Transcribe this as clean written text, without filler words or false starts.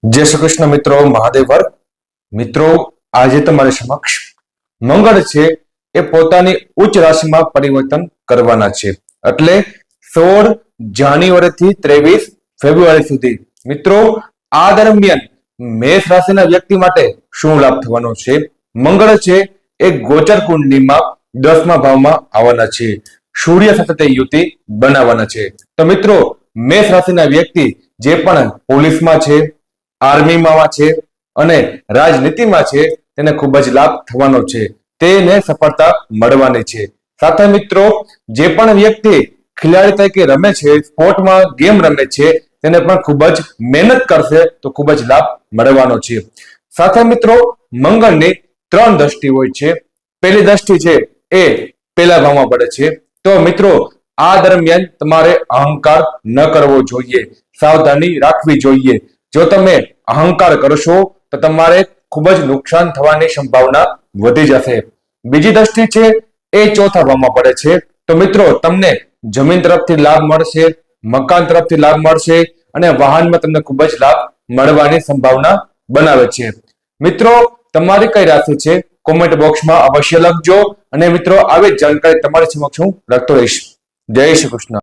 जय श्री कृष्ण मित्रों, महादेव हर मित्रों। आज તમારી સમક્ષ મંગળ છે એ પોતાની ઉચ્ચ રાશિમાં પરિવર્તન કરવાના છે, એટલે 16 જાન્યુઆરી થી 23 ફેબ્રુઆરી સુધી મિત્રો આ દરમિયાન મેષ રાશિના વ્યક્તિ માટે શું લાભ થવાનો છે। મંગળ છે એ ગોચર કુંડલીમાં 10મા ભાવમાં આવવાના છે, સૂર્ય સાથે તે યુતિ બનાવવાના છે। તો મિત્રો મેષ રાશિના વ્યક્તિ જે પણ પોલીસમાં છે, આર્મીમાં છે અને રાજનીતિમાં છે તેને ખૂબ જ લાભ થવાનો છે, તેને સફળતા મળવાની છે। સાથે મિત્રો જે પણ વ્યક્તિ ખેલાડી તરીકે રમે છે, સ્પોર્ટમાં ગેમ રમે છે, તેને પણ ખૂબ જ મહેનત કરશે તો ખૂબ જ લાભ મળવાનો છે। સાથે મિત્રો મંગળની 3 દ્રષ્ટિ હોય છે। પહેલી દ્રષ્ટિ છે એ પહેલા ભાવમાં પડે છે। તો મિત્રો આ દરમિયાન તમારે અહંકાર ન કરવો જોઈએ, સાવધાની રાખવી જોઈએ। જો તમે અહંકાર કરશો તો તમારે ખૂબ જ નુકસાન થવાની સંભાવના વધી જશે। બીજી દ્રષ્ટિ છે એ ચોથા ભાવમાં પડે છે। તો મિત્રો તમને જમીન તરફથી લાભ મળશે, મકાન તરફથી લાભ મળશે અને વાહનમાં તમને ખૂબ જ લાભ મળવાની સંભાવના બનાવે છે। મિત્રો તમારી કઈ રાશિ છે કોમેન્ટ બોક્સમાં અવશ્ય લખજો અને મિત્રો આવી જાણકારી તમારી સમક્ષ હું રાખતો રહીશ। જય શ્રી કૃષ્ણ।